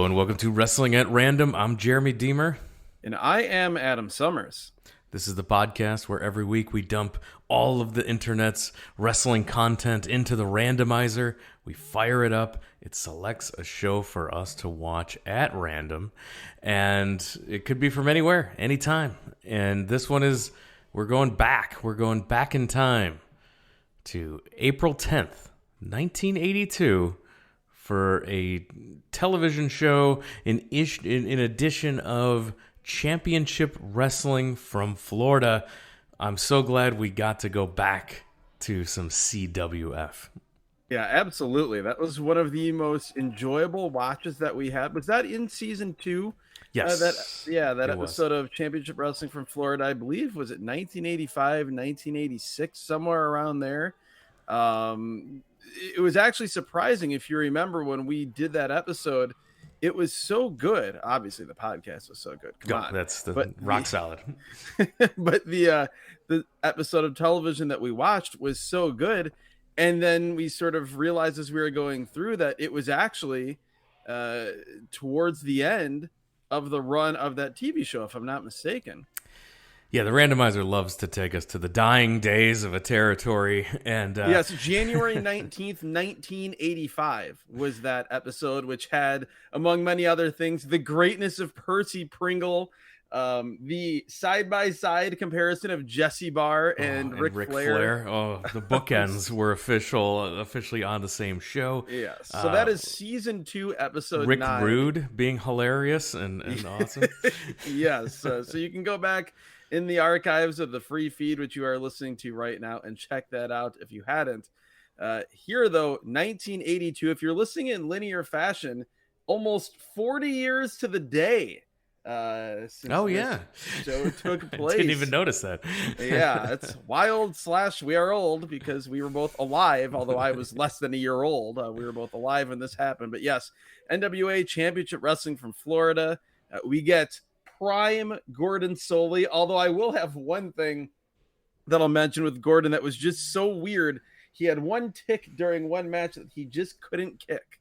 and welcome to Wrestling at Random. I'm Jeremy Deemer. And I am Adam Summers. This is the podcast where every week we dump all of the internet's wrestling content into the randomizer. We fire it up. It selects a show for us to watch at random. And it could be from anywhere, anytime. And this one is, we're going back. We're going back in time to April 10th, 1982. For a television show in edition of Championship Wrestling from Florida. I'm so glad we got to go back to some CWF. Yeah, absolutely. That was one of the most enjoyable watches that we had. Was that in season 2? Yes. That episode of Championship Wrestling from Florida, I believe, was it 1985, 1986, somewhere around there. It was actually surprising, if you remember, when we did that episode. It was so good. Obviously, the podcast was so good. Come on, that's rock solid. But the episode of television that we watched was so good, and then we sort of realized as we were going through that it was actually towards the end of the run of that TV show, if I'm not mistaken. Yeah, the randomizer loves to take us to the dying days of a territory. And yes, January 19th, 1985 was that episode, which had, among many other things, the greatness of Percy Pringle, the side-by-side comparison of Jesse Barr and Ric Flair. Oh, the bookends were officially on the same show. Yes, so that is season 2, episode 9. Rick Rude being hilarious and awesome. Yes, so you can go back in the archives of the free feed, which you are listening to right now, and check that out if you hadn't. Here, though, 1982, if you're listening in linear fashion, almost 40 years to the day since show took place. I didn't even notice that. Yeah, it's wild / we are old, because we were both alive, although I was less than a year old. We were both alive when this happened. But yes, NWA Championship Wrestling from Florida. We get prime Gordon Solie, although I will have one thing that I'll mention with Gordon that was just so weird. He had one tick during one match that he just couldn't kick.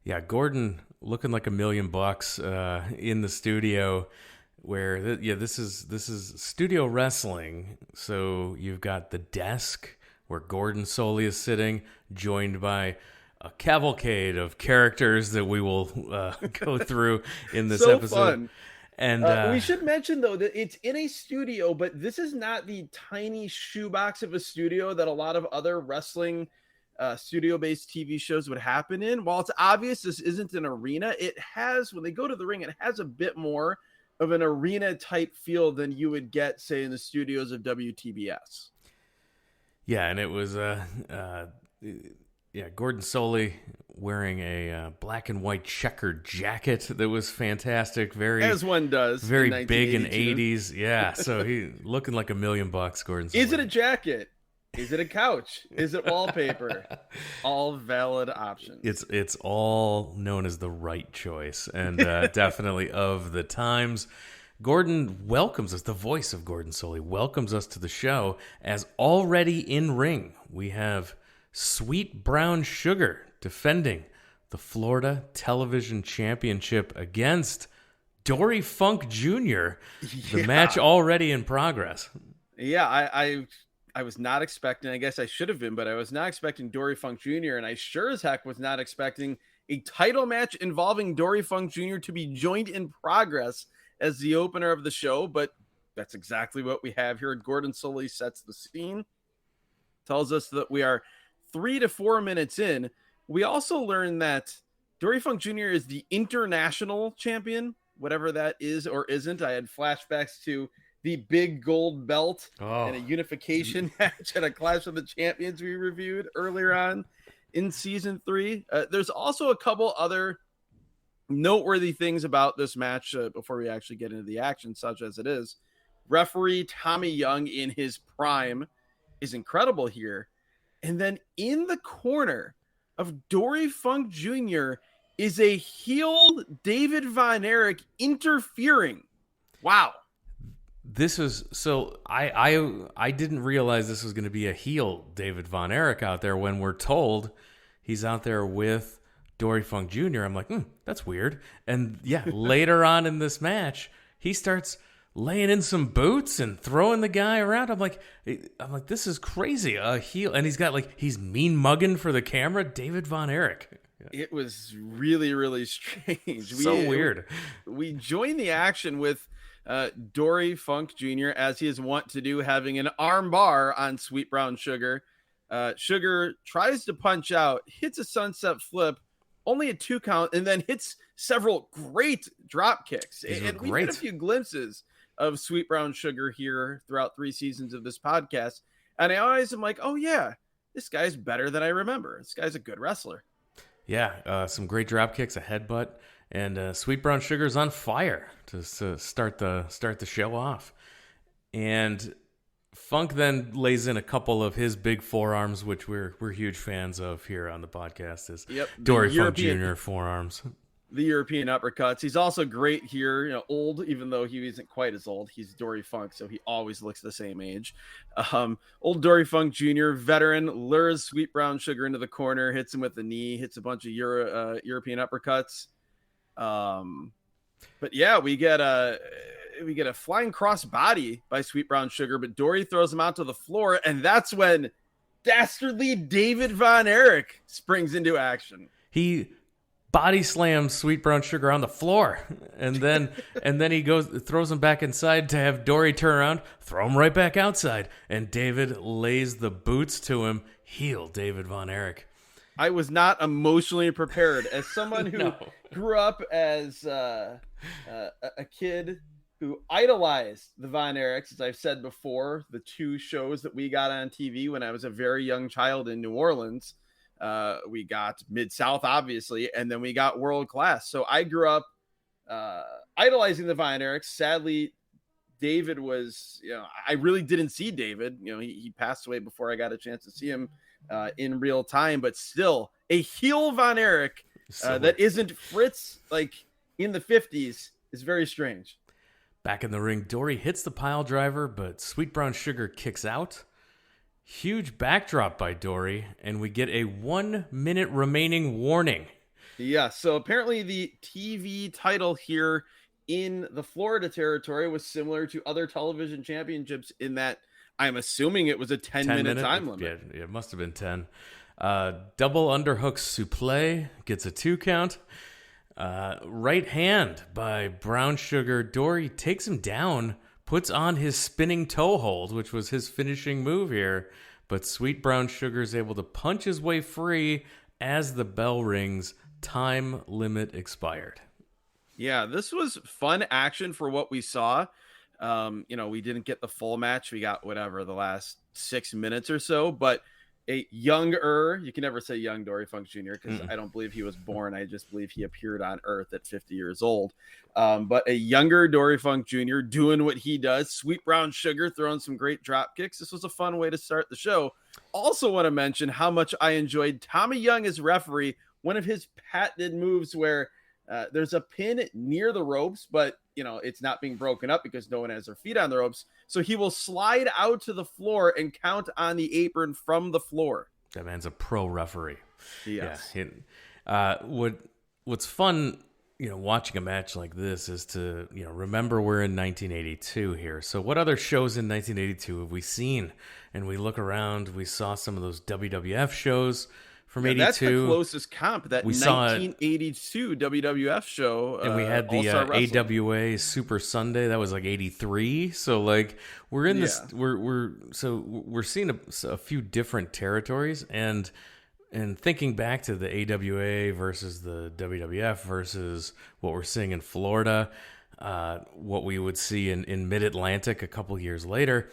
Yeah, Gordon looking like $1 million in the studio, where this is studio wrestling. So you've got the desk where Gordon Solie is sitting, joined by a cavalcade of characters that we will go through in this episode. Fun. And we should mention, though, that it's in a studio, but this is not the tiny shoebox of a studio that a lot of other wrestling studio-based TV shows would happen in. While it's obvious this isn't an arena, it has, when they go to the ring, it has a bit more of an arena-type feel than you would get, say, in the studios of WTBS. Yeah, and it was Gordon Solie wearing a black and white checkered jacket that was fantastic. Very, as one does, very big in 80s. Yeah, so he looking like $1 million. Gordon Solie. Is it a jacket? Is it a couch? Is it wallpaper? All valid options. It's all known as the right choice, and definitely of the times. Gordon welcomes us. The voice of Gordon Solie welcomes us to the show as already in ring. We have Sweet Brown Sugar defending the Florida Television Championship against Dory Funk Jr. The match already in progress. Yeah, I was not expecting, I guess I should have been, but I was not expecting Dory Funk Jr., and I sure as heck was not expecting a title match involving Dory Funk Jr. to be joined in progress as the opener of the show, but that's exactly what we have here. Gordon Solie sets the scene, tells us that we are 3 to 4 minutes in. We also learned that Dory Funk Jr. is the international champion, whatever that is or isn't. I had flashbacks to the big gold belt and a unification match at a Clash of the Champions we reviewed earlier on in season 3. There's also a couple other noteworthy things about this match before we actually get into the action, such as it is. Referee Tommy Young in his prime is incredible here. And then in the corner of Dory Funk Jr. is a heel David Von Erich interfering. Wow. This is so I didn't realize this was going to be a heel David Von Erich out there when we're told he's out there with Dory Funk Jr., I'm like, that's weird. And yeah, later on in this match, he starts laying in some boots and throwing the guy around. I'm like, this is crazy. A heel, and he's mean mugging for the camera. David Von Erich. It was really, really strange. So weird. We joined the action with Dory Funk Jr., as he is wont to do, having an arm bar on Sweet Brown Sugar. Sugar tries to punch out, hits a sunset flip, only a 2 count, and then hits several great drop kicks. And we had a few glimpses of Sweet Brown Sugar here throughout 3 seasons of this podcast. And I always am like, oh yeah, this guy's better than I remember. This guy's a good wrestler. Yeah, some great drop kicks, a headbutt, and Sweet Brown Sugar's on fire to start the show off. And Funk then lays in a couple of his big forearms, which we're huge fans of here on the podcast. Is Dory Funk Jr. forearms. The European uppercuts. He's also great here, old, even though he isn't quite as old. He's Dory Funk, so he always looks the same age. Old Dory Funk Jr., veteran, lures Sweet Brown Sugar into the corner, hits him with the knee, hits a bunch of European uppercuts. But yeah, we get a flying cross body by Sweet Brown Sugar, but Dory throws him out to the floor, and that's when dastardly David Von Erich springs into action. He body slams Sweet Brown Sugar on the floor, and then he throws him back inside to have Dory turn around, throw him right back outside, and David lays the boots to him. Heel David Von Erich. I was not emotionally prepared as someone who grew up as a kid who idolized the Von Erichs. As I've said before, the 2 shows that we got on TV when I was a very young child in New Orleans. We got Mid-South, obviously, and then we got World Class. So I grew up idolizing the Von Erichs. Sadly, David was, I really didn't see David. He passed away before I got a chance to see him in real time, but still a heel Von Erich that isn't Fritz like in the 50s is very strange. Back in the ring, Dory hits the pile driver, but Sweet Brown Sugar kicks out. Huge backdrop by Dory, and we get a 1 minute remaining warning. Yeah, so apparently the TV title here in the Florida territory was similar to other television championships in that I'm assuming it was a 10-minute time limit. Yeah, it must have been 10. Double underhook suplex gets a 2 count. Right hand by Brown Sugar. Dory takes him down, puts on his spinning toe hold, which was his finishing move here. But Sweet Brown Sugar is able to punch his way free as the bell rings. Time limit expired. Yeah, this was fun action for what we saw. We didn't get the full match. We got the last 6 minutes or so, but a younger, you can never say young Dory Funk Jr. because I don't believe he was born. I just believe he appeared on Earth at 50 years old. But a younger Dory Funk Jr. doing what he does. Sweet Brown Sugar throwing some great drop kicks. This was a fun way to start the show. Also want to mention how much I enjoyed Tommy Young as referee. One of his patented moves where there's a pin near the ropes, but it's not being broken up because no one has their feet on the ropes. So he will slide out to the floor and count on the apron from the floor. That man's a pro referee. Yes. Yeah. What's fun, watching a match like this is to, remember we're in 1982 here. So what other shows in 1982 have we seen? And we look around, we saw some of those WWF shows from 82. That's the closest comp, that 1982 WWF show. And we had the AWA Super Sunday. That was like 83. So we're in this, we're seeing a few different territories, and thinking back to the AWA versus the WWF versus what we're seeing in Florida, what we would see in Mid-Atlantic a couple years later,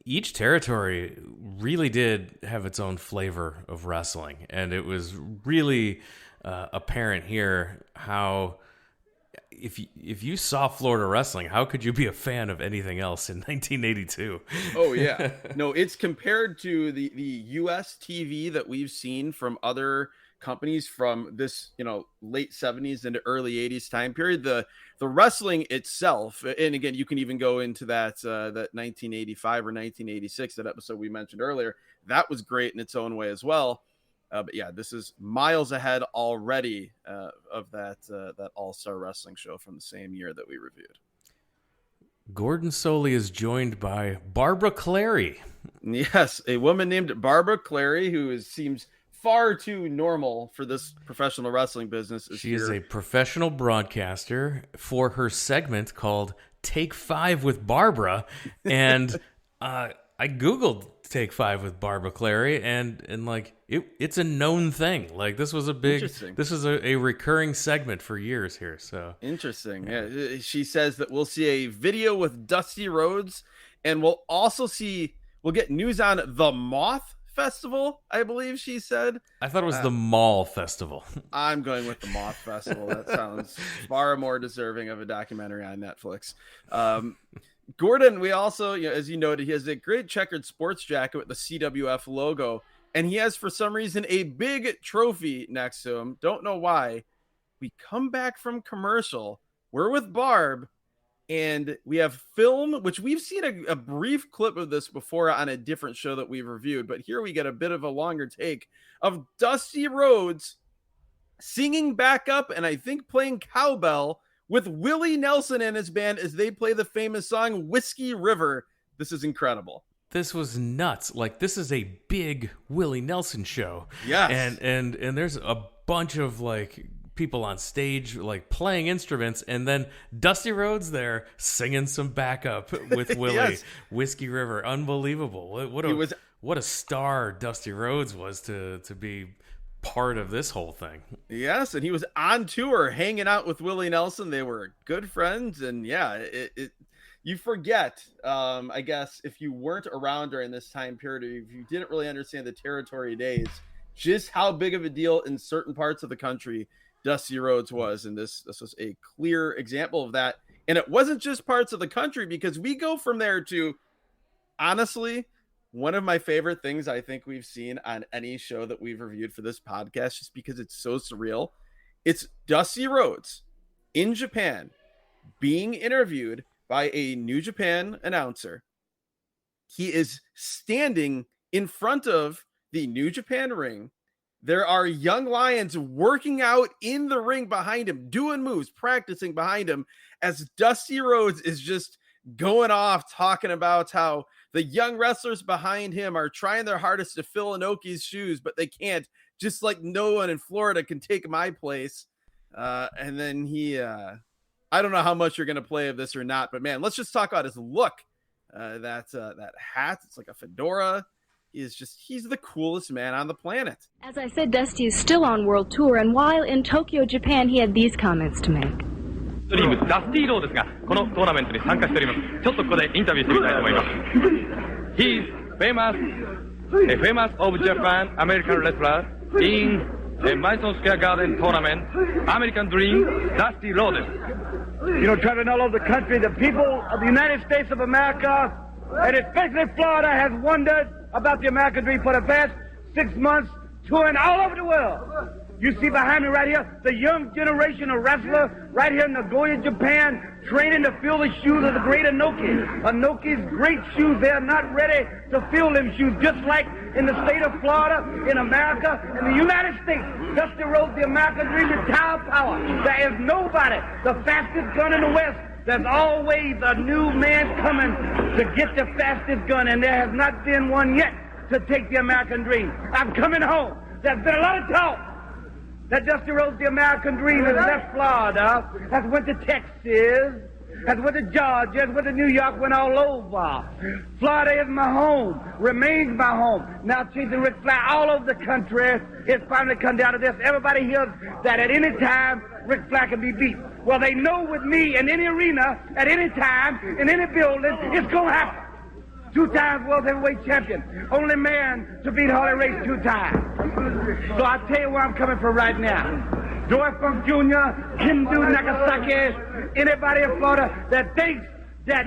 each territory really did have its own flavor of wrestling, and it was really apparent here how if you saw Florida wrestling, how could you be a fan of anything else in 1982? Oh yeah, no, it's compared to the US TV that we've seen from other companies from this late 70s into early 80s time period. The wrestling itself, and again, you can even go into that 1985 or 1986, that episode we mentioned earlier, that was great in its own way as well. But yeah, this is miles ahead already of that All-Star Wrestling show from the same year that we reviewed. Gordon Solie is joined by Barbara Clary. Yes, a woman named Barbara Clary, who seems far too normal for this professional wrestling business. She is a professional broadcaster for her segment called Take 5 with Barbara. And I Googled Take 5 with Barbara Clary, and like it's a known thing. Like this was a recurring segment for years here. So interesting. Yeah. She says that we'll see a video with Dusty Rhodes, and we'll get news on the Moth Festival, I believe she said. I thought it was the Mall Festival. I'm going with the Moth Festival. That sounds far more deserving of a documentary on Netflix. Gordon, we also, as you noted, he has a great checkered sports jacket with the CWF logo, and he has, for some reason, a big trophy next to him. Don't know why. We come back from commercial. We're with Barb, and we have film, which we've seen a brief clip of this before on a different show that we've reviewed, but here we get a bit of a longer take of Dusty Rhodes singing back up and I think playing cowbell with Willie Nelson and his band as they play the famous song Whiskey River. This is incredible. This was nuts. Like, this is a big Willie Nelson show. Yes. And there's a bunch of like people on stage like playing instruments, and then Dusty Rhodes there singing some backup with Willie. Yes. Whiskey River. Unbelievable. What a star Dusty Rhodes was to be part of this whole thing. Yes, and he was on tour hanging out with Willie Nelson. They were good friends, and yeah, you forget, I guess, if you weren't around during this time period, or if you didn't really understand the territory days, just how big of a deal in certain parts of the country Dusty Rhodes was, and this was a clear example of that. And it wasn't just parts of the country, because we go from there to, honestly, one of my favorite things I think we've seen on any show that we've reviewed for this podcast, just because it's so surreal. It's Dusty Rhodes in Japan being interviewed by a New Japan announcer. He is standing in front of the New Japan ring. There are young lions working out in the ring behind him, doing moves, practicing behind him, as Dusty Rhodes is just going off talking about how the young wrestlers behind him are trying their hardest to fill Inoki's shoes, but they can't, just like no one in Florida can take my place. And then I don't know how much you're going to play of this or not, but man, let's just talk about his look. That hat, it's like a fedora. He's the coolest man on the planet. As I said, Dusty is still on world tour, and while in Tokyo, Japan, he had these comments to make. ダスティーローですが、このトーナメントに参加しております。ちょっとここでインタビューしてみたいと思います。He is famous of Japan American wrestler in the Madison Square Garden tournament, American Dream, Dusty Rhodes. You know, traveling all over the country, the people of the United States of America, and especially Florida, has wondered about the American Dream for the past 6 months, touring all over the world. You see behind me right here, the young generation of wrestler right here in Nagoya, Japan, training to fill the shoes of the great Inoki. Inoki's great shoes, they are not ready to fill them shoes, just like in the state of Florida, in America, in the United States. Dusty Rhodes, the American Dream, is Tower Power. There is nobody, the fastest gun in the West. There's always a new man coming to get the fastest gun, and there has not been one yet to take the American Dream. I'm coming home. There's been a lot of talk that Dusty Rhodes, the American Dream, has left Florida, has went to Texas, has went to Georgia, has went to New York, went all over. Florida is my home, remains my home. Now chasing Ric Flair all over the country. It's finally come down to this. Everybody hears that at any time, Ric Flair can be beat. Well, they know with me in any arena, at any time, in any building, it's going to happen. 2 times World Heavyweight Champion. Only man to beat Harley Race 2 times. So I'll tell you where I'm coming from right now. Dory Funk Jr., Kendo Nagasaki, anybody in Florida that thinks that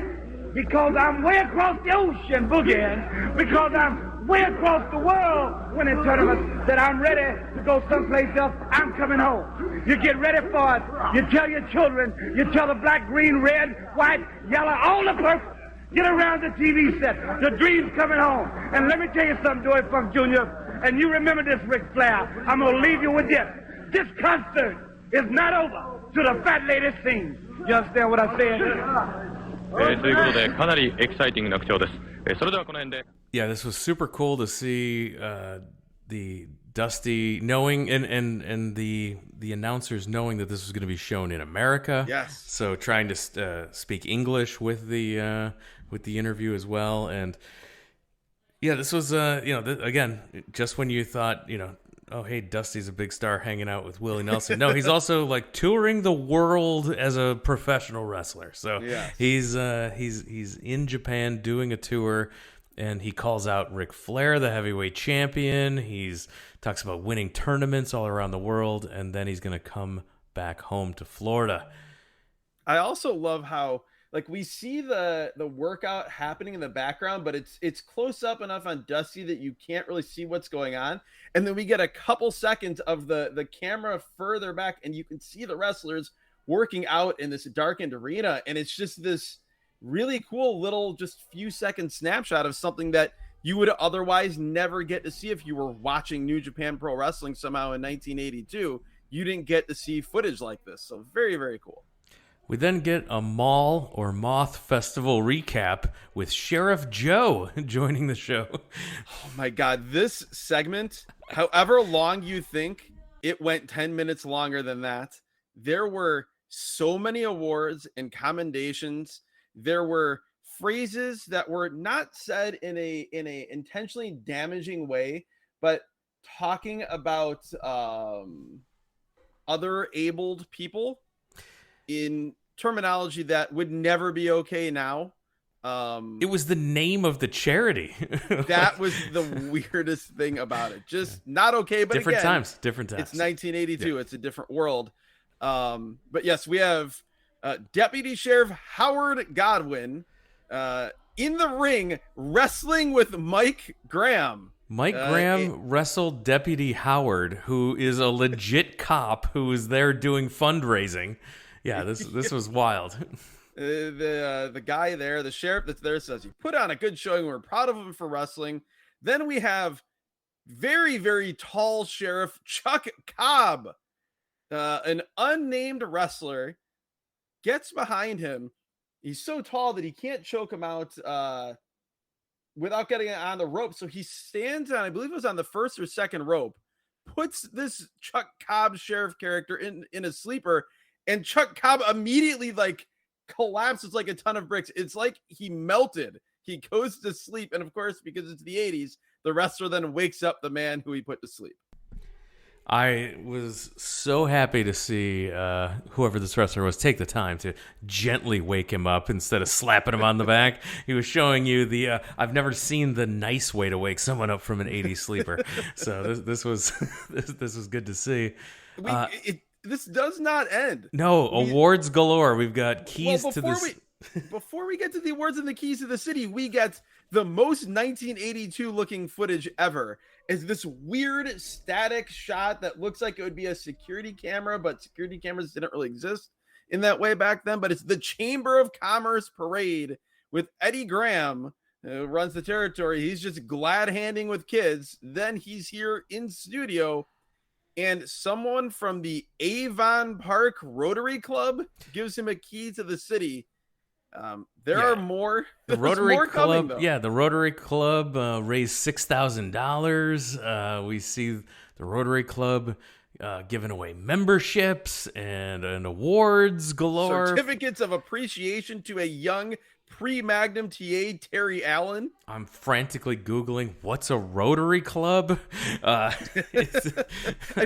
because I'm way across the ocean boogieing, because I'm way across the world winning tournaments, that I'm ready to go someplace else, I'm coming home. You get ready for it. You tell your children, you tell the black, green, red, white, yellow, all the purple. Get around the TV set. The Dream's coming home. And let me tell you something, Dory Funk Jr., And you remember this, Ric Flair. I'm going to leave you with this. This concert is not over till the fat lady sings. You understand what I said? ということでかなりエキサイティングな口調です。それではこの辺で。Yeah, this was super cool to see the Dusty knowing and the announcers knowing that this was going to be shown in America. Yes. So trying to speak English with the interview as well, and yeah, this was again, just when you thought, oh hey, Dusty's a big star hanging out with Willie Nelson. No, he's also like touring the world as a professional wrestler. So yes. he's in Japan doing a tour. And he calls out Ric Flair, the heavyweight champion. He's talks about winning tournaments all around the world, and then he's going to come back home to Florida. I also love how we see the workout happening in the background, but it's close up enough on Dusty that you can't really see what's going on. And then we get a couple seconds of the camera further back, and you can see the wrestlers working out in this darkened arena, and it's just this really cool little just few second snapshot of something that you would otherwise never get to see if you were watching New Japan Pro Wrestling somehow in 1982. You didn't get to see footage like this. So very, very cool. We then get a Mall or Moth Festival recap with Sheriff Joe joining the show. Oh my God. This segment, however long you think, it went 10 minutes longer than that. There were so many awards and commendations. There were phrases that were not said in a intentionally damaging way, but talking about other abled people in terminology that would never be okay now. It was the name of the charity. That was the weirdest thing about it. Just not okay, but different again, times. It's 1982. Yeah. It's a different world. But yes, we have Deputy Sheriff Howard Godwin in the ring wrestling with Mike Graham. Mike Graham wrestled Deputy Howard, who is a legit cop who is there doing fundraising. Yeah, this was wild. The guy there, the sheriff that's there, says he put on a good showing. We're proud of him for wrestling. Then we have very, very tall Sheriff Chuck Cobb, an unnamed wrestler, gets behind him. He's so tall that he can't choke him out without getting on the rope. So he stands on, I believe it was on the first or second rope, puts this Chuck Cobb sheriff character in a sleeper, and Chuck Cobb immediately collapses like a ton of bricks. It's like he melted. He goes to sleep. And of course, because it's the 80s, the wrestler then wakes up the man who he put to sleep. I was so happy to see whoever this wrestler was take the time to gently wake him up instead of slapping him on the back. He was showing you I've never seen the nice way to wake someone up from an 80s sleeper. So this was good to see. This does not end. No, awards galore. We've got keys to this. Before we get to the awards and the keys to the city, we get the most 1982 looking footage ever. Is this weird static shot that looks like it would be a security camera, but security cameras didn't really exist in that way back then. But it's the Chamber of Commerce parade with Eddie Graham, who runs the territory. He's just glad handing with kids. Then he's here in studio, and someone from the Avon Park Rotary Club gives him a key to the city. There are more. The Rotary more Club, coming, the Rotary Club raised $6,000. We see the Rotary Club giving away memberships and awards galore. Certificates of appreciation to a young pre-Magnum TA, Terry Allen. I'm frantically Googling, what's a Rotary Club? I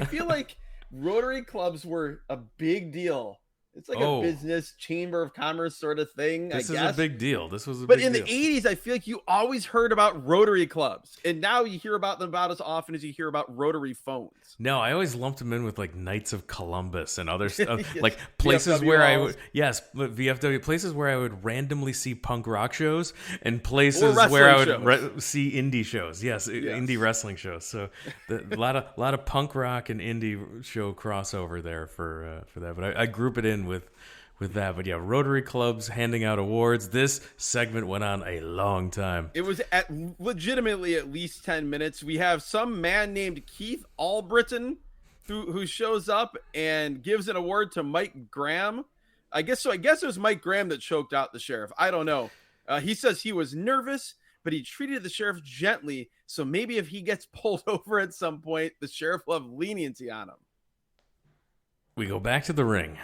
feel like Rotary Clubs were a big deal. It's like a business chamber of commerce sort of thing. This I is guess. a big deal. This was a but big in deal. the 80s, I feel like you always heard about Rotary clubs, and now you hear about them about as often as you hear about Rotary phones. No, I always lumped them in with Knights of Columbus and other stuff, Yes. like places VFW where I halls. would VFW places where I would randomly see punk rock shows and places wrestling where I would shows. See indie shows. Yes, indie wrestling shows. So a lot of punk rock and indie show crossover there for that. But I group it in with with that. But yeah, Rotary Clubs handing out awards. This segment went on a long time. It was legitimately at least 10 minutes. We have some man named Keith Albritton who shows up and gives an award to Mike Graham. I guess it was Mike Graham that choked out the sheriff. I don't know. He says he was nervous, but he treated the sheriff gently. So maybe if he gets pulled over at some point, the sheriff will have leniency on him. We go back to the ring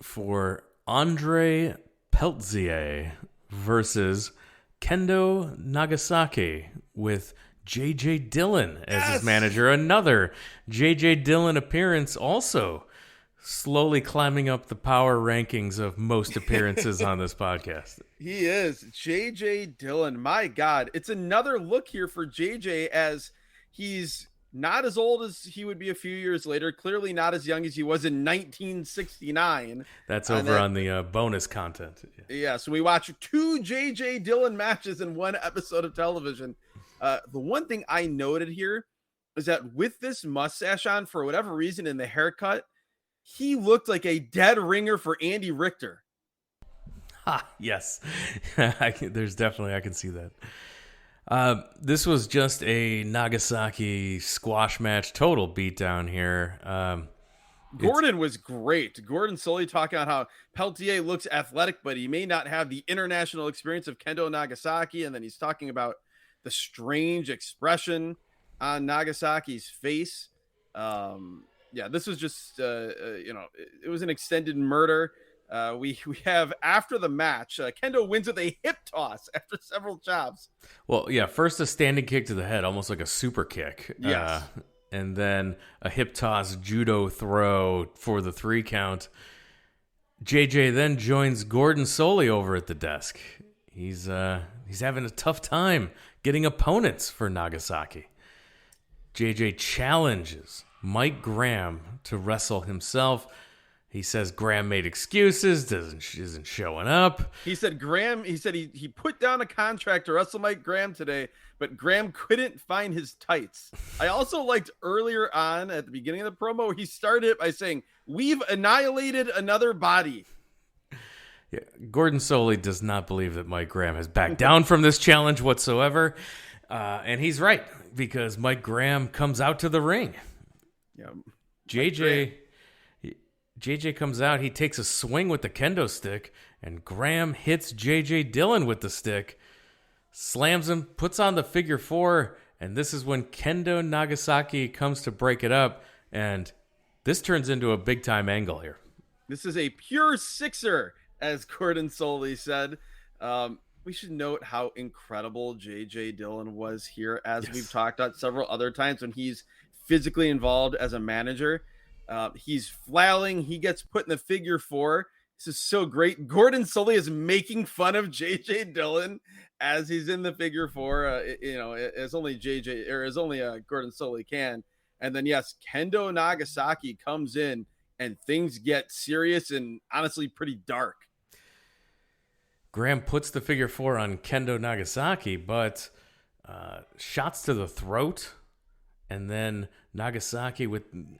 for Andre Peltier versus Kendo Nagasaki with J.J. Dillon as his manager. Another J.J. Dillon appearance, also slowly climbing up the power rankings of most appearances on this podcast. He is. J.J. Dillon. My God. It's another look here for J.J. as he's not as old as he would be a few years later. Clearly not as young as he was in 1969. That's over on the bonus content. Yeah, so we watch 2 J.J. Dillon matches in one episode of television. The one thing I noted here is that with this mustache on, for whatever reason, in the haircut, he looked like a dead ringer for Andy Richter. Yes. There's definitely, I can see that. This was just a Nagasaki squash match, total beatdown here. Gordon was great. Gordon solely talking about how Peltier looks athletic, but he may not have the international experience of Kendo Nagasaki. And then he's talking about the strange expression on Nagasaki's face. Yeah, this was just, it was an extended murder. We have, after the match, Kendo wins with a hip toss after several chops. Well, yeah, first a standing kick to the head, almost like a super kick. Yes. And then a hip toss judo throw for the 3 count. JJ then joins Gordon Soley over at the desk. He's having a tough time getting opponents for Nagasaki. JJ challenges Mike Graham to wrestle himself. He says Graham made excuses, isn't showing up. He said he put down a contract to wrestle Mike Graham today, but Graham couldn't find his tights. I also liked earlier on at the beginning of the promo where he started it by saying, "We've annihilated another body." Yeah, Gordon Soley does not believe that Mike Graham has backed down from this challenge whatsoever. And he's right, because Mike Graham comes out to the ring. Yeah, JJ comes out, he takes a swing with the kendo stick, and Graham hits JJ Dillon with the stick, slams him, puts on the figure 4, and this is when Kendo Nagasaki comes to break it up, and this turns into a big-time angle here. This is a pure sixer, as Gordon Soley said. We should note how incredible JJ Dillon was here, as we've talked about several other times when he's physically involved as a manager. He's flailing. He gets put in the figure 4. This is so great. Gordon Soley is making fun of JJ Dillon as he's in the figure 4. As only Gordon Soley can. And then Kendo Nagasaki comes in, and things get serious and honestly pretty dark. Graham puts the figure 4 on Kendo Nagasaki, but shots to the throat. And then Nagasaki,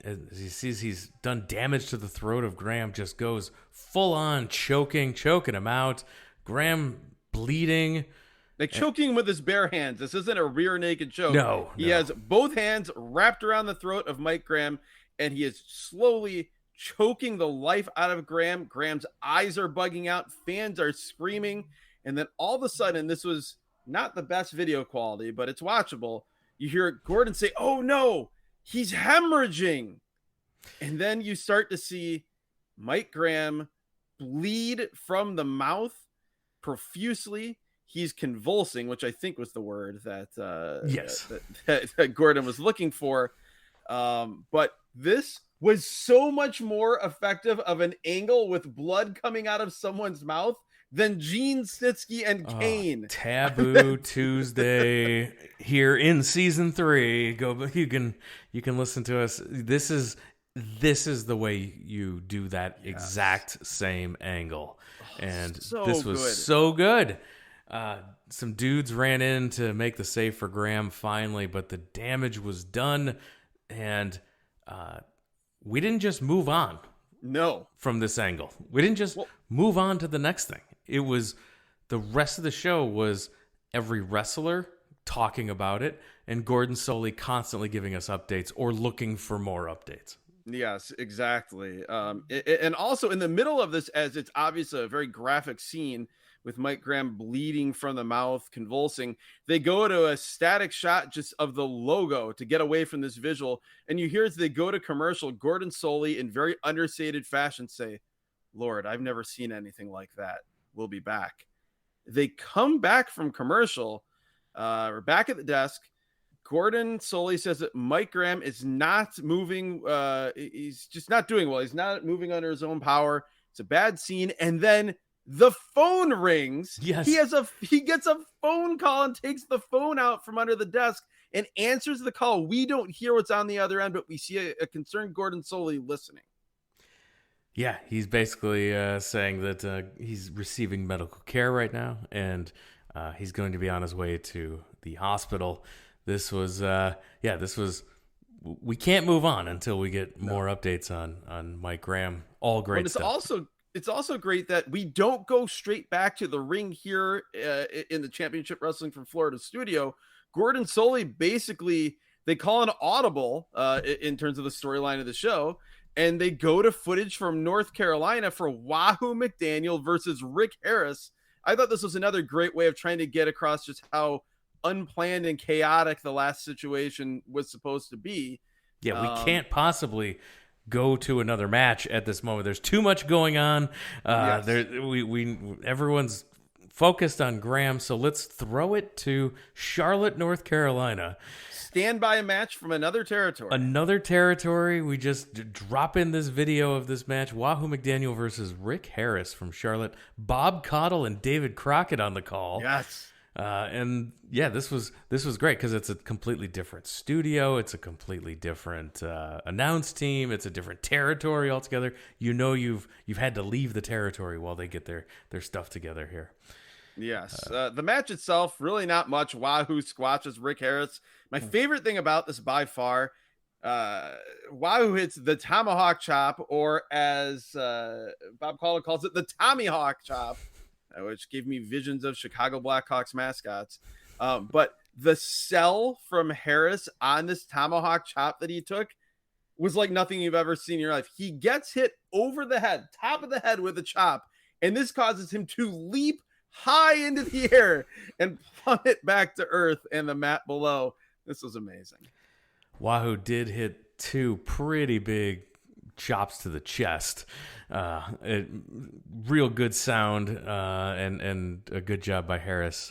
as he sees he's done damage to the throat of Graham, just goes full on choking him out. Graham bleeding. Like choking with his bare hands. This isn't a rear naked choke. No. He has both hands wrapped around the throat of Mike Graham, and he is slowly choking the life out of Graham. Graham's eyes are bugging out. Fans are screaming. And then all of a sudden, this was not the best video quality, but it's watchable. You hear Gordon say, "Oh no, he's hemorrhaging." And then you start to see Mike Graham bleed from the mouth profusely. He's convulsing, which I think was the word that that Gordon was looking for. But this was so much more effective of an angle with blood coming out of someone's mouth than Gene Snitsky and Kane. Taboo Tuesday here in season 3. You can listen to us. This is the way you do that exact same angle. And this was so good. Some dudes ran in to make the save for Graham finally, but the damage was done, and we didn't just move on No. from this angle. We didn't just move on to the next thing. It was the rest of the show was every wrestler talking about it and Gordon Solie constantly giving us updates or looking for more updates. Yes, exactly. And also in the middle of this, as it's obviously a very graphic scene with Mike Graham bleeding from the mouth, convulsing, they go to a static shot just of the logo to get away from this visual. And you hear as they go to commercial, Gordon Solie in very understated fashion say, "Lord, I've never seen anything like that. We'll be back." They come back from commercial. We're back at the desk. Gordon Solie says that Mike Graham is not moving. He's just not doing well. He's not moving under his own power. It's a bad scene. And then the phone rings. Yes. He gets a phone call and takes the phone out from under the desk and answers the call. We don't hear what's on the other end, but we see a concerned Gordon Solie listening. Yeah, he's basically saying that he's receiving medical care right now, and he's going to be on his way to the hospital. This was, we can't move on until we get more updates on Mike Graham. All great But stuff. It's also great that we don't go straight back to the ring here in the Championship Wrestling from Florida studio. Gordon Solie basically, they call an audible in terms of the storyline of the show, and they go to footage from North Carolina for Wahoo McDaniel versus Rick Harris. I thought this was another great way of trying to get across just how unplanned and chaotic the last situation was supposed to be. Yeah, we can't possibly go to another match at this moment. There's too much going on. Yes. Everyone's focused on Graham, so let's throw it to Charlotte, North Carolina. Standby match from another territory. Another territory. We just drop in this video of this match. Wahoo McDaniel versus Rick Harris from Charlotte. Bob Caudle and David Crockett on the call. Yes. And yeah, this was great because it's a completely different studio. It's a completely different announce team. It's a different territory altogether. You know, you've had to leave the territory while they get their stuff together here. Yes. The match itself, really not much. Wahoo squashes Rick Harris. My favorite thing about this by far, Wahoo hits the tomahawk chop, or as Bob Caudle calls it, the Tommy Hawk chop, which gave me visions of Chicago Blackhawks mascots. But the sell from Harris on this tomahawk chop that he took was like nothing you've ever seen in your life. He gets hit over the head, top of the head with a chop, and this causes him to leap high into the air and plummet back to earth and the mat below. This was amazing. Wahoo did hit two pretty big chops to the chest. Real good sound and a good job by Harris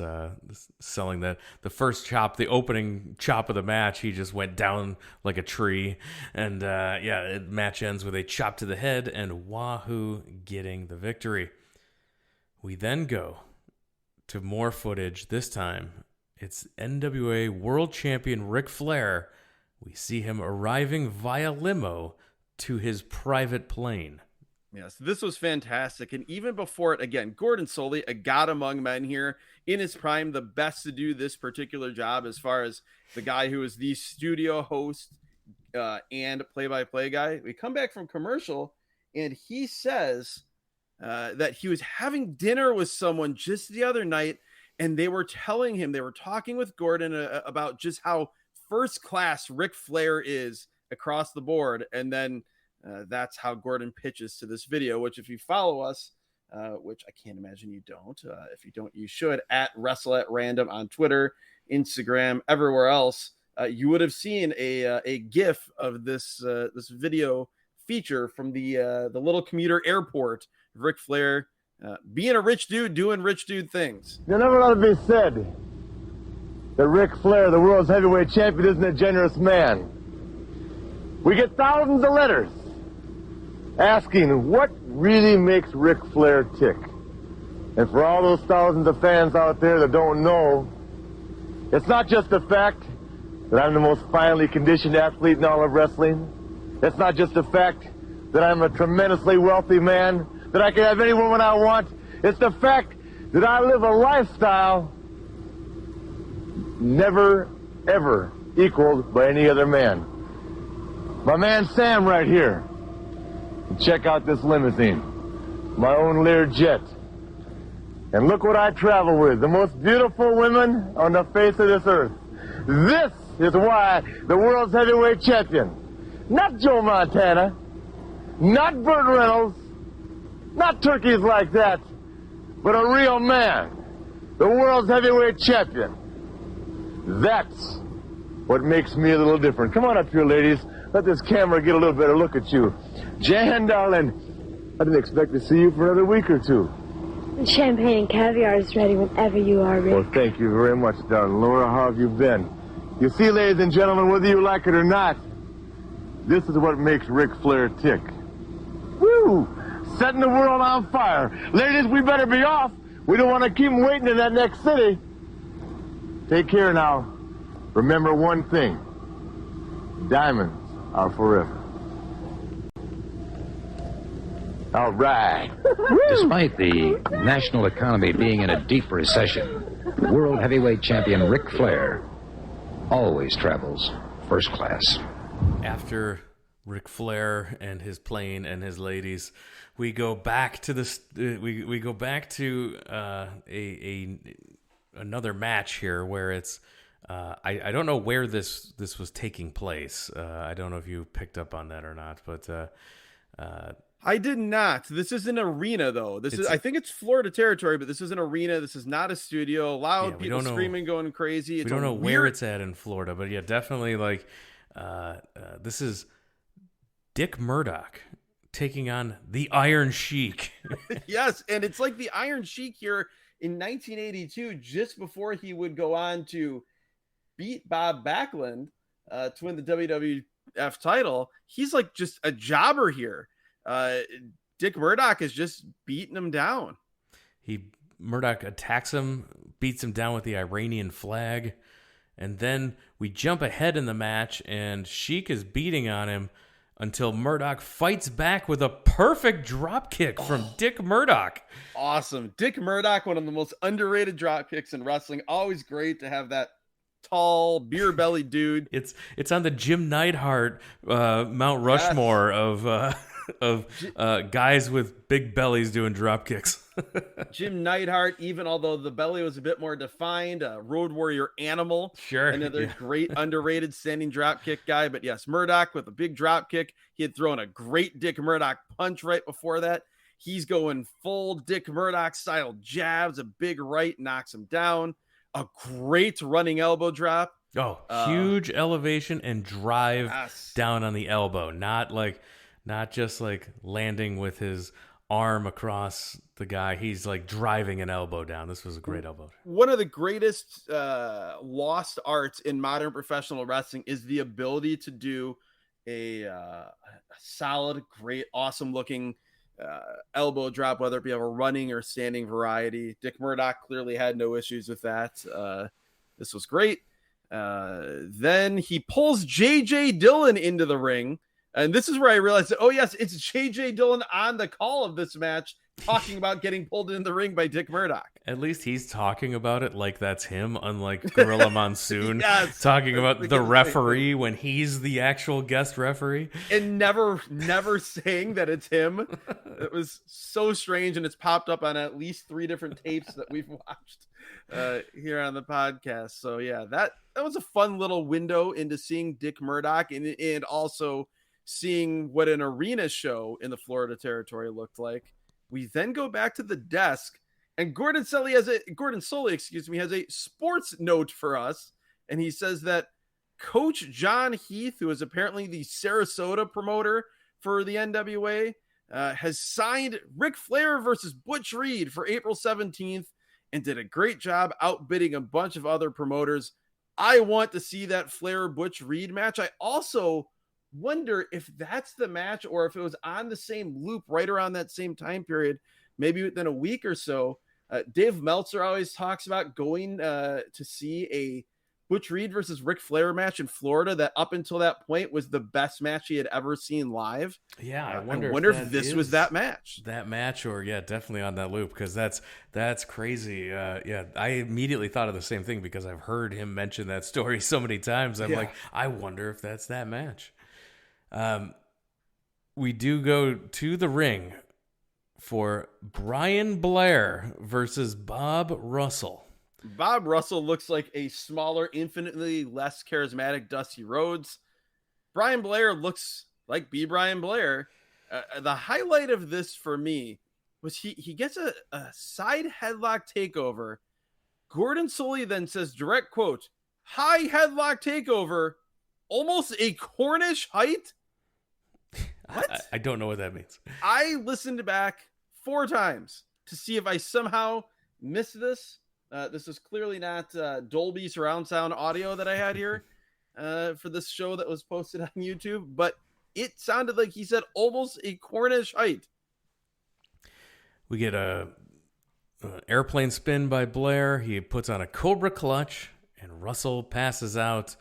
selling that. The first chop, the opening chop of the match, he just went down like a tree. And the match ends with a chop to the head and Wahoo getting the victory. We then go to more footage. This time, it's NWA World Champion Ric Flair. We see him arriving via limo to his private plane. Yes, this was fantastic. And even before it, again, Gordon Solie, a god among men here, in his prime, the best to do this particular job as far as the guy who is the studio host and play-by-play guy. We come back from commercial, and he says that he was having dinner with someone just the other night, and they were telling him, they were talking with Gordon about just how first class Ric Flair is across the board. And then that's how Gordon pitches to this video, which if you follow us, which I can't imagine you don't, if you don't, you should, at Wrestle at Random on Twitter, Instagram, everywhere else, you would have seen a GIF of this video feature from the little commuter airport, Ric Flair being a rich dude doing rich dude things. You'll never let it be said that Ric Flair, the world's heavyweight champion, isn't a generous man. We get thousands of letters asking what really makes Ric Flair tick. And for all those thousands of fans out there that don't know, it's not just the fact that I'm the most finely conditioned athlete in all of wrestling. It's not just the fact that I'm a tremendously wealthy man, that I can have any woman I want. It's the fact that I live a lifestyle never, ever equaled by any other man. My man Sam right here. Check out this limousine, my own Learjet. And look what I travel with, the most beautiful women on the face of this earth. This is why the world's heavyweight champion, not Joe Montana, not Burt Reynolds, not turkeys like that, but a real man, the world's heavyweight champion. That's what makes me a little different. Come on up here, ladies. Let this camera get a little better look at you. Jan, darling, I didn't expect to see you for another week or two. Champagne and caviar is ready whenever you are, Rick. Well, thank you very much, darling. Laura, how have you been? You see, ladies and gentlemen, whether you like it or not, this is what makes Ric Flair tick. Woo! Setting the world on fire. Ladies, we better be off. We don't want to keep them waiting in that next city. Take care now. Remember one thing. Diamonds are forever. All right. Despite the national economy being in a deep recession, world heavyweight champion Ric Flair always travels first class. After Ric Flair and his plane and his ladies, we go back to this. We go back to another match here where it's. I don't know where this was taking place. I don't know if you picked up on that or not, but I did not. This is an arena, though. I think it's Florida territory, but this is an arena. This is not a studio. Loud people screaming, going crazy. We don't know where it's at in Florida, but yeah, definitely like this is Dick Murdoch taking on the Iron Sheik. Yes, and it's like the Iron Sheik here in 1982, just before he would go on to beat Bob Backlund to win the WWF title. He's like just a jobber here. Dick Murdoch is just beating him down. Murdoch attacks him, beats him down with the Iranian flag, and then we jump ahead in the match, and Sheik is beating on him until Murdoch fights back with a perfect drop kick from Dick Murdoch. Awesome. Dick Murdoch, one of the most underrated drop kicks in wrestling. Always great to have that tall, beer-bellied dude. It's on the Jim Neidhart Mount Rushmore of guys with big bellies doing drop kicks. Jim Neidhart, even although the belly was a bit more defined, Road Warrior Animal. Sure. Another great underrated standing drop kick guy. But yes, Murdoch with a big drop kick. He had thrown a great Dick Murdoch punch right before that. He's going full Dick Murdoch style jabs. A big right knocks him down. A great running elbow drop. Oh, huge elevation and drive down on the elbow. Not just like landing with his arm across the guy. He's like driving an elbow down. This was a great elbow. One of the greatest lost arts in modern professional wrestling is the ability to do a solid, great, awesome looking elbow drop, whether it be of a running or standing variety. Dick Murdoch clearly had no issues with that. This was great. Then he pulls J.J. Dillon into the ring. And this is where I realized that, oh, yes, it's J.J. Dillon on the call of this match talking about getting pulled in the ring by Dick Murdoch. At least he's talking about it like that's him, unlike Gorilla Monsoon Yes, talking about the referee when he's the actual guest referee. And never saying that it's him. It was so strange, and it's popped up on at least 3 different tapes that we've watched here on the podcast. So, yeah, that was a fun little window into seeing Dick Murdoch and also seeing what an arena show in the Florida territory looked like. We then go back to the desk, and Gordon Soley has a sports note for us. And he says that Coach John Heath, who is apparently the Sarasota promoter for the NWA, has signed Ric Flair versus Butch Reed for April 17th and did a great job outbidding a bunch of other promoters. I want to see that Flair Butch Reed match. I also wonder if that's the match or if it was on the same loop right around that same time period, maybe within a week or so. Dave Meltzer always talks about going to see a Butch Reed versus Ric Flair match in Florida that up until that point was the best match he had ever seen live. Yeah, I wonder if this was that match. That match, or yeah, definitely on that loop, because that's crazy. Yeah, I immediately thought of the same thing because I've heard him mention that story so many times. I'm like, I wonder if that's that match. we do go to the ring for Brian Blair versus Bob Russell. Bob Russell looks like a smaller, infinitely less charismatic Dusty Rhodes. Brian Blair looks like B. Brian Blair. The highlight of this for me was he gets a side headlock takeover. Gordon Solie then says, direct quote, high headlock takeover, almost a Cornish height. What? I don't know what that means. I listened back 4 times to see if I somehow missed this. This is clearly not Dolby surround sound audio that I had here for this show that was posted on YouTube, but it sounded like he said almost a Cornish height. We get a airplane spin by Blair. He puts on a Cobra clutch, and Russell passes out.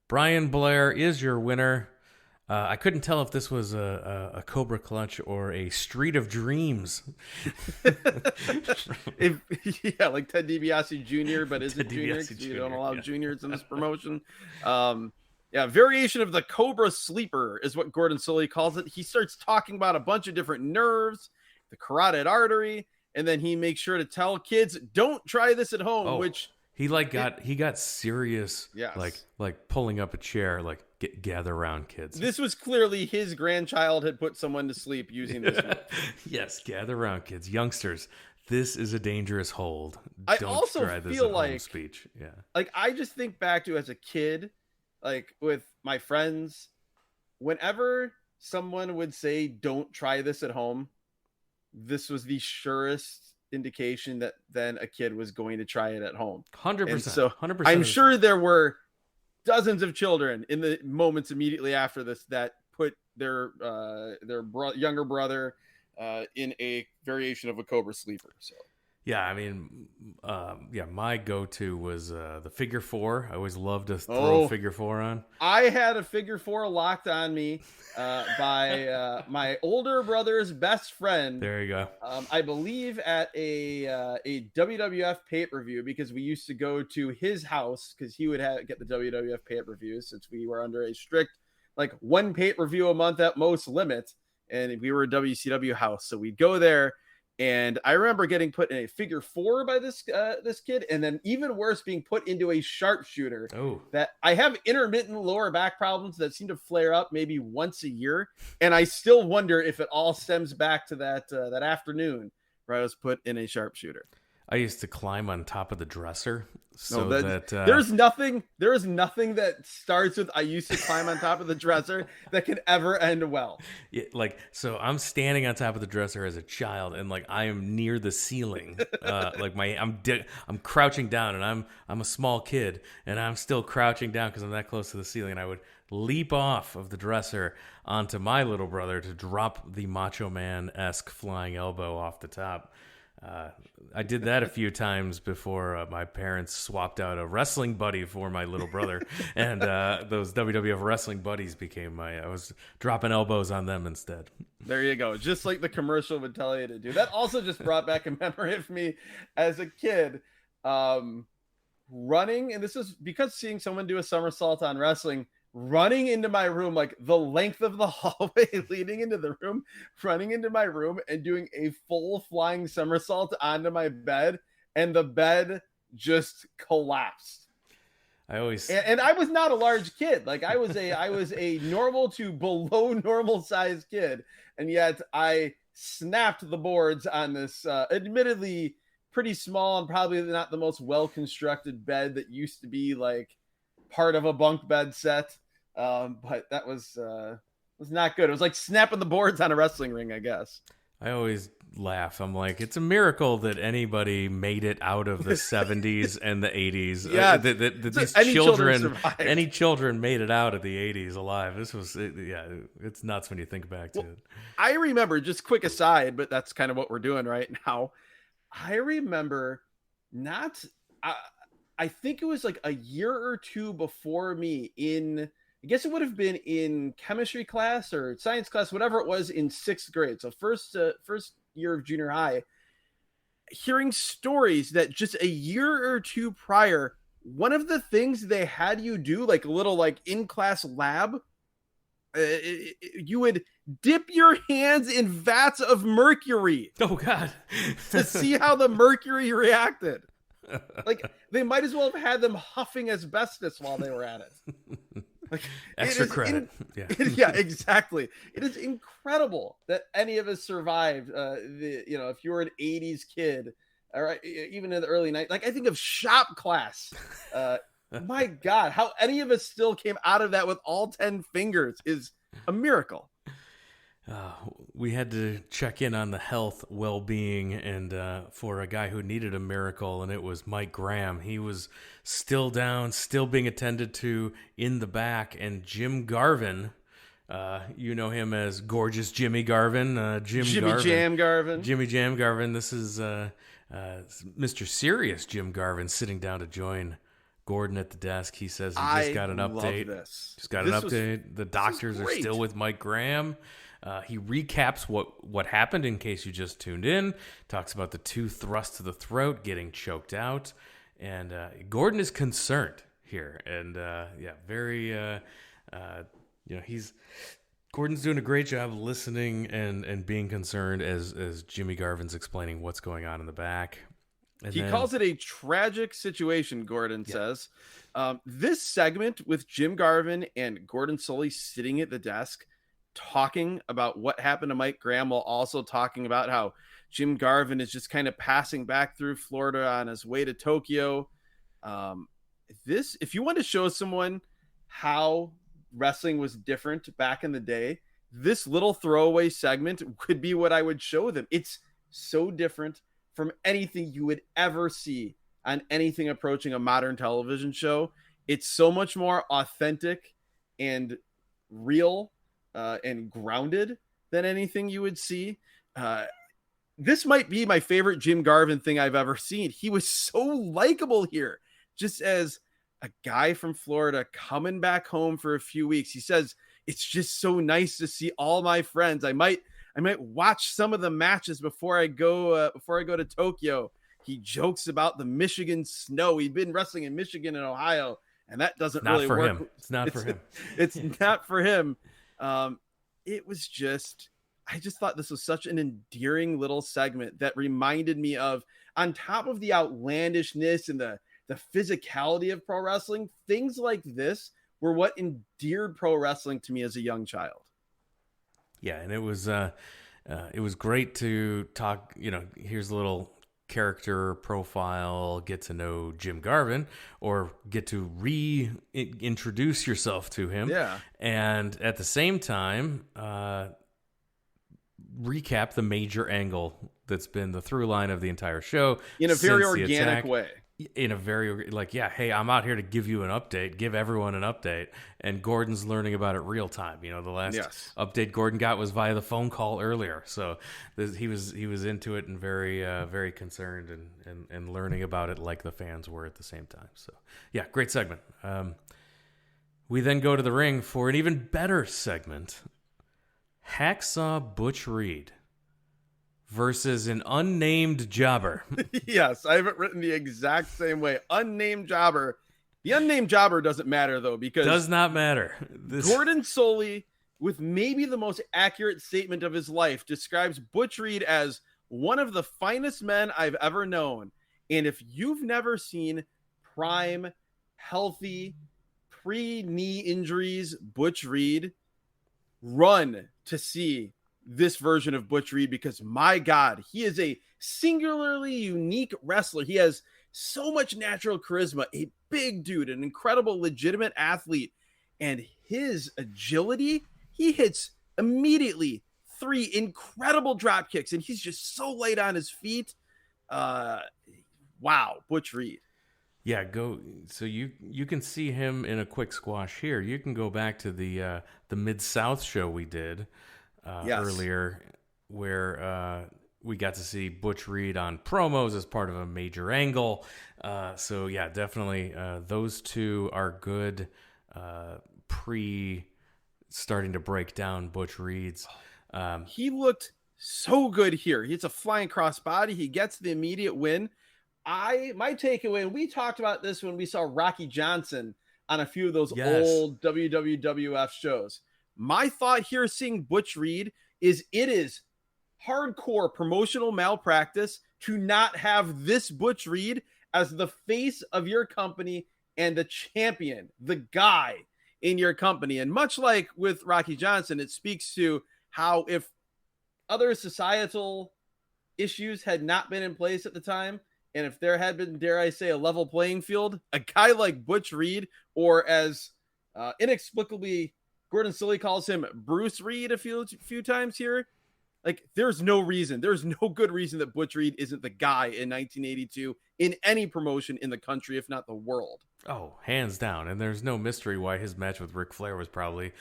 Brian Blair is your winner. I couldn't tell if this was a Cobra clutch or a Street of Dreams. Yeah, like Ted DiBiase Jr., but isn't junior because you don't allow juniors in this promotion. Yeah, variation of the Cobra Sleeper is what Gordon Solie calls it. He starts talking about a bunch of different nerves, the carotid artery, and then he makes sure to tell kids, don't try this at home, which he got serious. Yes. Like pulling up a chair, like gather around, kids. This was clearly his grandchild had put someone to sleep using this. Yes, gather around, kids, youngsters. This is a dangerous hold. I Don't also try this feel at like home speech. Yeah, like I just think back to as a kid, like with my friends, whenever someone would say, "Don't try this at home," this was the surest indication that then a kid was going to try it at home. 100%. So 100%. I'm sure there were dozens of children in the moments immediately after this that put their younger brother in a variation of a Cobra Sleeper. So yeah, I mean, my go-to was the figure 4. I always loved to throw figure 4 on. I had a figure 4 locked on me by my older brother's best friend. There you go. I believe at a WWF pay-per-view, because we used to go to his house because he would get the WWF pay-per-views since we were under a strict like one pay-per-view a month at most limit, and we were a WCW house, so we'd go there. And I remember getting put in a figure 4 by this kid, and then even worse, being put into a sharpshooter. Oh, that I have intermittent lower back problems that seem to flare up maybe once a year, and I still wonder if it all stems back to that afternoon where I was put in a sharpshooter. I used to climb on top of the dresser so there is nothing that starts with I used to climb on top of the dresser that can ever end well. Yeah, like, so I'm standing on top of the dresser as a child, and like I am near the ceiling, I'm crouching down, and I'm a small kid, and I'm still crouching down because I'm that close to the ceiling, and I would leap off of the dresser onto my little brother to drop the Macho Man-esque flying elbow off the top. I did that a few times before my parents swapped out a wrestling buddy for my little brother, and those WWF wrestling buddies became I was dropping elbows on them instead. There you go. Just like the commercial would tell you to do. That also just brought back a memory of me as a kid running, and this is because seeing someone do a somersault on wrestling, running into my room, like the length of the hallway leading into the room, running into my room and doing a full flying somersault onto my bed, and the bed just collapsed. And I was not a large kid. Like I was a normal to below normal sized kid, and yet I snapped the boards on this admittedly pretty small and probably not the most well constructed bed that used to be like part of a bunk bed set. But that was not good. It was like snapping the boards on a wrestling ring, I guess. I always laugh. I'm like, it's a miracle that anybody made it out of the 70s and the 80s. Yeah, any children made it out of the 80s alive. It's nuts when you think back to it. I remember, just quick aside, but that's kind of what we're doing right now. I remember I think it was like a year or two before me I guess it would have been in chemistry class or science class, whatever it was, in 6th grade. So first year of junior high, hearing stories that just a year or two prior, one of the things they had you do, like a little like in-class lab, You would dip your hands in vats of mercury. Oh God. To see how the mercury reacted. Like, they might as well have had them huffing asbestos while they were at it. Like, extra credit. Yeah, exactly. It is incredible that any of us survived. If you were an 80s kid, or even in the early 90s, like I think of shop class. My God, how any of us still came out of that with all 10 fingers is a miracle. We had to check in on the health, well-being, and for a guy who needed a miracle, and it was Mike Graham. He was still down, still being attended to in the back, and Jim Garvin, you know him as Gorgeous Jimmy Garvin. Jimmy Jam Garvin. This is Mr. Serious Jim Garvin sitting down to join Gordon at the desk. He says he just got an update. The doctors are still with Mike Graham. He recaps what happened in case you just tuned in. Talks about the 2 thrusts to the throat, getting choked out, and Gordon is concerned here. And Gordon's doing a great job of listening and being concerned as Jimmy Garvin's explaining what's going on in the back. And he calls it a tragic situation, Gordon says. This segment with Jim Garvin and Gordon Solie sitting at the desk talking about what happened to Mike Graham, while also talking about how Jim Garvin is just kind of passing back through Florida on his way to Tokyo. If you want to show someone how wrestling was different back in the day, this little throwaway segment could be what I would show them. It's so different from anything you would ever see on anything approaching a modern television show. It's so much more authentic and real and grounded than anything you would see. This might be my favorite Jim Garvin thing I've ever seen. He was so likable here, just as a guy from Florida coming back home for a few weeks. He says, it's just so nice to see all my friends. I might watch some of the matches before I go to Tokyo. He jokes about the Michigan snow. He'd been wrestling in Michigan and Ohio, and that doesn't really work. It's not for him. It's not for him. It was just, I just thought this was such an endearing little segment that reminded me of, on top of the outlandishness and the physicality of pro wrestling, things like this were what endeared pro wrestling to me as a young child. Yeah, and it was great to talk. Here's a little character profile, get to know Jim Garvin, or get to reintroduce yourself to him. Yeah, and at the same time, recap the major angle that's been the through line of the entire show in a very organic way. In a very hey, I'm out here to give you an update, give everyone an update, and Gordon's learning about it real time. The last update Gordon got was via the phone call earlier, so he was into it and very very concerned and learning about it like the fans were at the same time. So yeah, great segment. We then go to the ring for an even better segment: Hacksaw Butch Reed versus an unnamed jobber. Yes, I have it written the exact same way. Unnamed jobber. The unnamed jobber doesn't matter, though, because... Does not matter. Gordon Solie, with maybe the most accurate statement of his life, describes Butch Reed as one of the finest men I've ever known. And if you've never seen prime, healthy, pre-knee injuries Butch Reed, run to see this version of Butch Reed, because my God, he is a singularly unique wrestler. He has so much natural charisma, a big dude, an incredible legitimate athlete, and his agility, he hits immediately 3 incredible drop kicks, and he's just so light on his feet. Wow, Butch Reed. Yeah, go. So you can see him in a quick squash here. You can go back to the Mid-South show we did earlier, where we got to see Butch Reed on promos as part of a major angle. So yeah, definitely those two are good starting to break down Butch Reed's. He looked so good here. He hits a flying crossbody. He gets the immediate win. My takeaway, and we talked about this when we saw Rocky Johnson on a few of those old WWF shows. My thought here seeing Butch Reed is it is hardcore promotional malpractice to not have this Butch Reed as the face of your company and the champion, the guy in your company. And much like with Rocky Johnson, it speaks to how if other societal issues had not been in place at the time, and if there had been, dare I say, a level playing field, a guy like Butch Reed, or as inexplicably Gordon Solie calls him Bruce Reed a few times here, like there's no good reason that Butch Reed isn't the guy in 1982 in any promotion in the country, if not the world. Oh, hands down. And there's no mystery why his match with Ric Flair was probably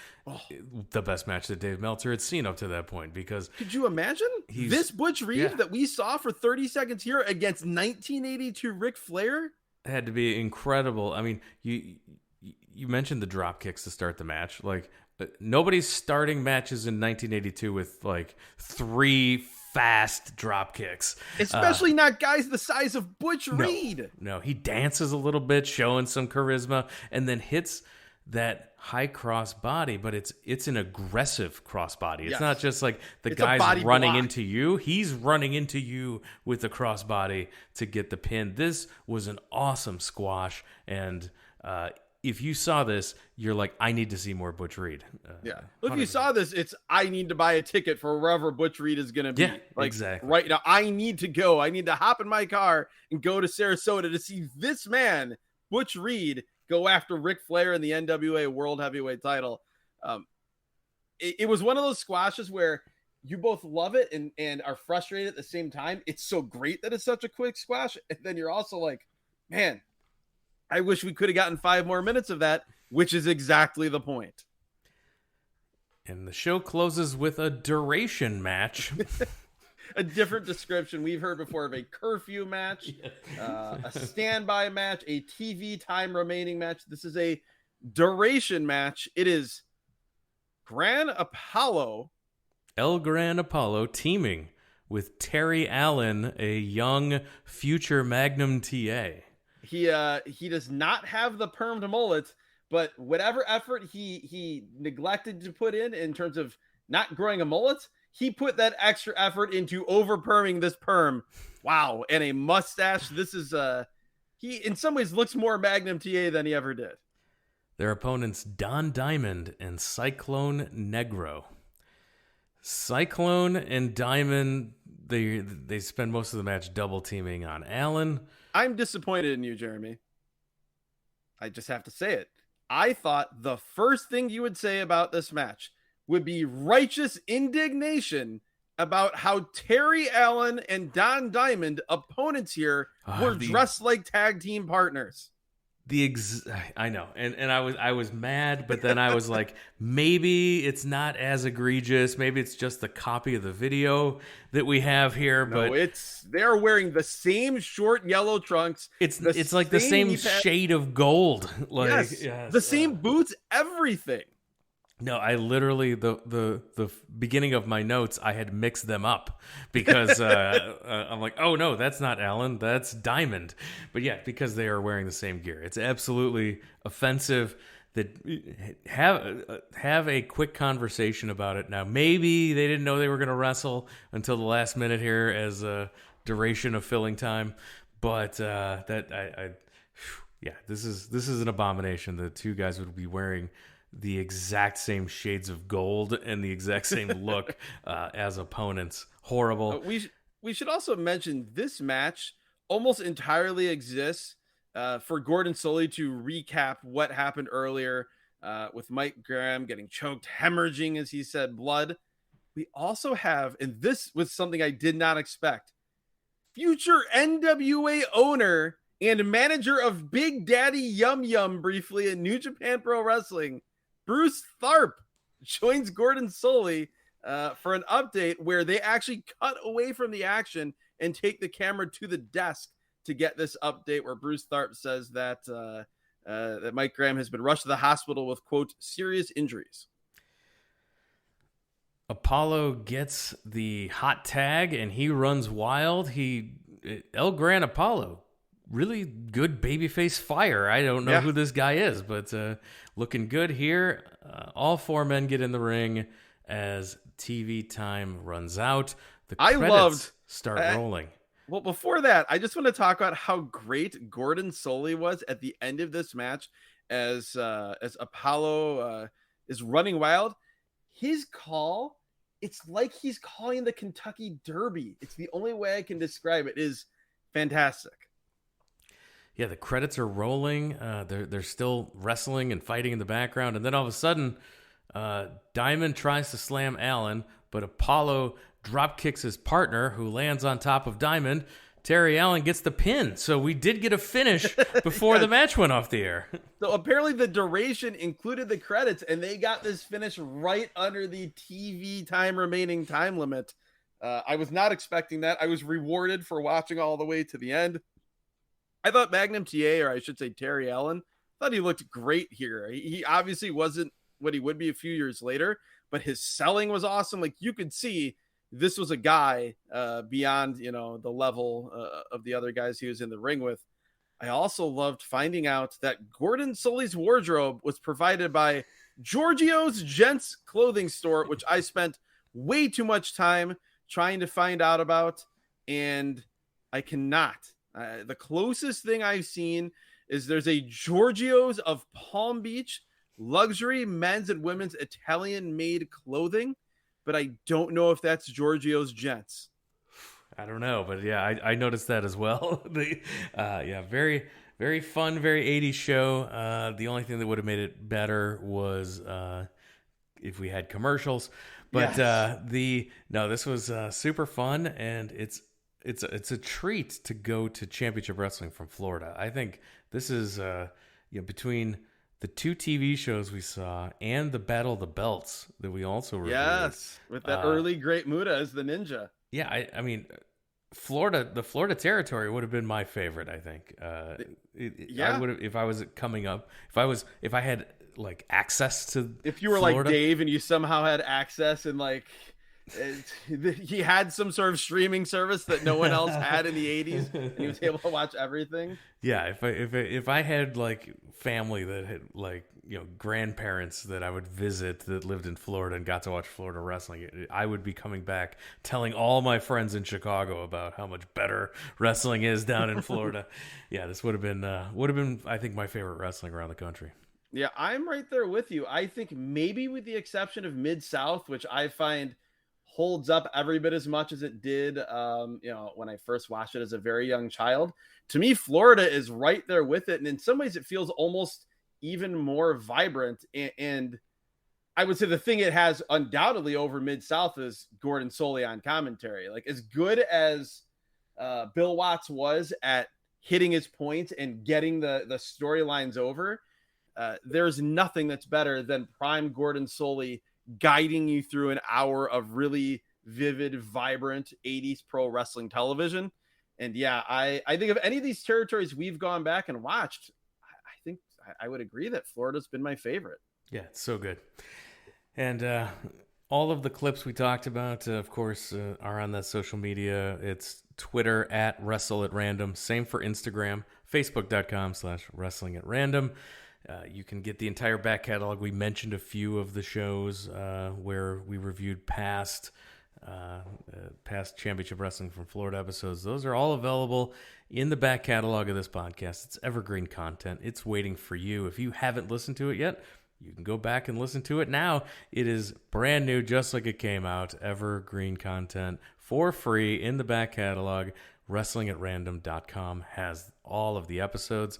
the best match that Dave Meltzer had seen up to that point. Because could you imagine this Butch Reed that we saw for 30 seconds here against 1982 Ric Flair? Had to be incredible. I mean, you mentioned the drop kicks to start the match. Like, nobody's starting matches in 1982 with like 3 fast drop kicks, especially not guys the size of Butch Reed. No, he dances a little bit, showing some charisma, and then hits that high cross body, but it's an aggressive cross body. It's not just like it's guy's running into you. He's running into you with the cross body to get the pin. This was an awesome squash, and if you saw this, you're like, I need to see more Butch Reed. If you saw this, it's I need to buy a ticket for wherever Butch Reed is going to be. Yeah, exactly. Right now, I need to go. I need to hop in my car and go to Sarasota to see this man, Butch Reed, go after Ric Flair in the NWA World Heavyweight title. It was one of those squashes where you both love it and are frustrated at the same time. It's so great that it's such a quick squash. And then you're also like, man, I wish we could have gotten 5 more minutes of that, which is exactly the point. And the show closes with a duration match. A different description we've heard before of a curfew match, a standby match, a TV time remaining match. This is a duration match. It is Gran Apollo. El Gran Apollo teaming with Terry Allen, a young future Magnum TA. He does not have the permed mullet, but whatever effort he neglected to put in terms of not growing a mullet, he put that extra effort into over perming this perm. Wow. And a mustache. This is he in some ways looks more Magnum TA than he ever did. Their opponents, Don Diamond and Cyclone Negro. Cyclone and Diamond, they spend most of the match double teaming on Allen. I'm disappointed in you, Jeremy. I just have to say it. I thought the first thing you would say about this match would be righteous indignation about how Terry Allen and Don Diamond, opponents here, were dressed like tag team partners. I know, and I was mad, but then I was like, maybe it's not as egregious. Maybe it's just a copy of the video that we have here. No, but they're wearing the same short yellow trunks. It's like the same shade of gold. Like yes, the same boots, everything. No, I literally the beginning of my notes I had mixed them up because I'm like, oh no, that's not Allen, that's Diamond. But yeah, because they are wearing the same gear, it's absolutely offensive. That have a quick conversation about it now. Maybe they didn't know they were going to wrestle until the last minute here as a duration of filling time. But this is an abomination. The two guys would be wearing the exact same shades of gold and the exact same look as opponents. Horrible. We should also mention this match almost entirely exists for Gordon Solie to recap what happened earlier with Mike Graham getting choked, hemorrhaging, as he said, blood. We also have, and this was something I did not expect, future NWA owner and manager of Big Daddy Yum Yum briefly in New Japan Pro Wrestling, Bruce Tharp, joins Gordon Solie for an update where they actually cut away from the action and take the camera to the desk to get this update where Bruce Tharp says that that Mike Graham has been rushed to the hospital with, quote, serious injuries. Apollo gets the hot tag and he runs wild. El Gran Apollo really good babyface fire. I don't know who this guy is, but looking good here. All 4 men get in the ring as TV time runs out. The credits start rolling. Well, before that, I just want to talk about how great Gordon Solie was at the end of this match as Apollo is running wild. His call, it's like he's calling the Kentucky Derby. It's the only way I can describe it. It is fantastic. Yeah, the credits are rolling. They're still wrestling and fighting in the background. And then all of a sudden, Diamond tries to slam Allen, but Apollo drop kicks his partner, who lands on top of Diamond. Terry Allen gets the pin. So we did get a finish before the match went off the air. So apparently the duration included the credits, and they got this finish right under the TV time remaining time limit. I was not expecting that. I was rewarded for watching all the way to the end. I thought Magnum TA, or I should say Terry Allen, thought he looked great here. He obviously wasn't what he would be a few years later, but his selling was awesome. Like, you could see this was a guy beyond, the level of the other guys he was in the ring with. I also loved finding out that Gordon Solie's wardrobe was provided by Giorgio's Gents Clothing Store, which I spent way too much time trying to find out about, and I cannot. The closest thing I've seen is there's a Giorgio's of Palm Beach luxury men's and women's Italian-made clothing, but I don't know if that's Giorgio's Gents. I don't know, but yeah, I noticed that as well. Very, very fun, very 80s show. The only thing that would have made it better was if we had commercials. But this was super fun, and it's a treat to go to Championship Wrestling from Florida. I think this is between the 2 TV shows we saw and the Battle of the Belts that we also reviewed. Yes, with that early Great Muta as the ninja. Yeah, I mean, the Florida territory would have been my favorite, I think. I would have, if I was coming up, if I had like access to, if you were Florida, like Dave and you somehow had access and like he had some sort of streaming service that no one else had in the 80s, and he was able to watch everything. Yeah, if I had like family that had like grandparents that I would visit that lived in Florida and got to watch Florida wrestling, I would be coming back telling all my friends in Chicago about how much better wrestling is down in Florida. Yeah, this would have been I think my favorite wrestling around the country. Yeah, I'm right there with you. I think maybe with the exception of Mid-South, which I find holds up every bit as much as it did when I first watched it as a very young child. To me, Florida is right there with it, and in some ways it feels almost even more vibrant. And I would say the thing it has undoubtedly over Mid-South is Gordon Solie on commentary. Like, as good as Bill Watts was at hitting his points and getting the storylines over, there's nothing that's better than prime Gordon Solie guiding you through an hour of really vivid, vibrant 80s pro wrestling television. And yeah, I think of any of these territories we've gone back and watched, I think I would agree that Florida's been my favorite. Yeah, it's so good. And all of the clips we talked about, of course, are on that social media. It's Twitter @WrestleAtRandom. Same for Instagram, Facebook.com/WrestlingAtRandom. You can get the entire back catalog. We mentioned a few of the shows where we reviewed past Championship Wrestling from Florida episodes. Those are all available in the back catalog of this podcast. It's evergreen content. It's waiting for you. If you haven't listened to it yet, you can go back and listen to it now. It is brand new, just like it came out. Evergreen content for free in the back catalog. WrestlingAtRandom.com has all of the episodes.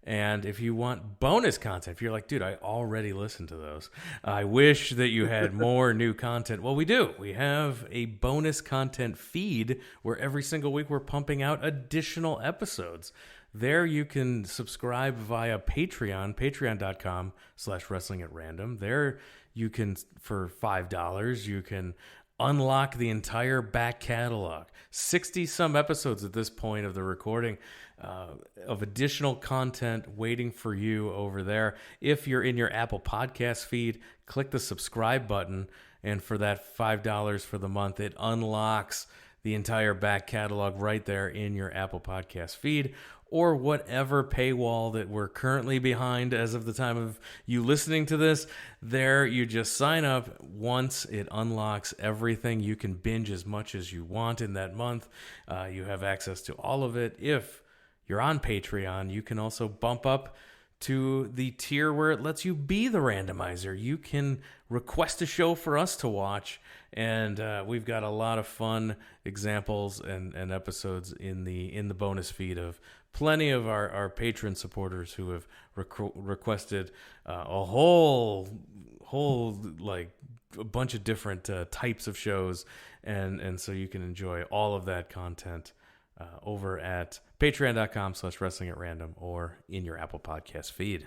And if you want bonus content, if you're like, dude, I already listened to those, I wish that you had more new content. Well, we do. We have a bonus content feed where every single week we're pumping out additional episodes. There you can subscribe via Patreon, patreon.com/WrestlingAtRandom. There you can, for $5, you can unlock the entire back catalog. 60-some episodes at this point of the recording of additional content waiting for you over there. If you're in your Apple Podcast feed, click the subscribe button, and for that $5 for the month, it unlocks the entire back catalog right there in your Apple Podcast feed, or whatever paywall that we're currently behind as of the time of you listening to this. There, you just sign up once. It unlocks everything. You can binge as much as you want in that month. You have access to all of it. If you're on Patreon, you can also bump up to the tier where it lets you be the randomizer. You can request a show for us to watch, and we've got a lot of fun examples and episodes in the bonus feed of plenty of our patron supporters who have requested a whole like a bunch of different types of shows, and so you can enjoy all of that content over at patreon.com/wrestlingatRandom or in your Apple Podcast feed.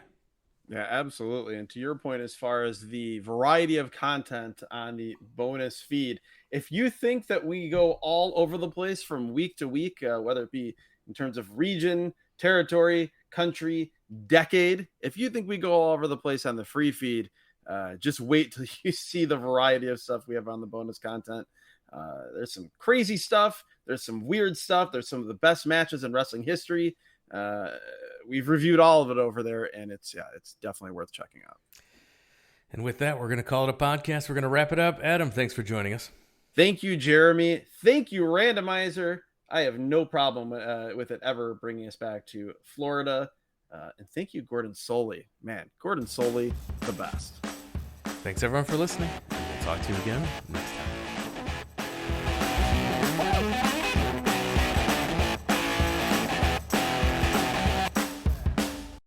Yeah, absolutely. And to your point, as far as the variety of content on the bonus feed, if you think that we go all over the place from week to week, whether it be in terms of region, territory, country, decade, if you think we go all over the place on the free feed, just wait till you see the variety of stuff we have on the bonus content. There's some crazy stuff. There's some weird stuff. There's some of the best matches in wrestling history. We've reviewed all of it over there, and it's definitely worth checking out. And with that, we're going to call it a podcast. We're going to wrap it up. Adam, thanks for joining us. Thank you, Jeremy. Thank you, Randomizer. I have no problem with it ever bringing us back to Florida. And thank you, Gordon Soley. Man, Gordon Soley, the best. Thanks, everyone, for listening. We'll talk to you again next time.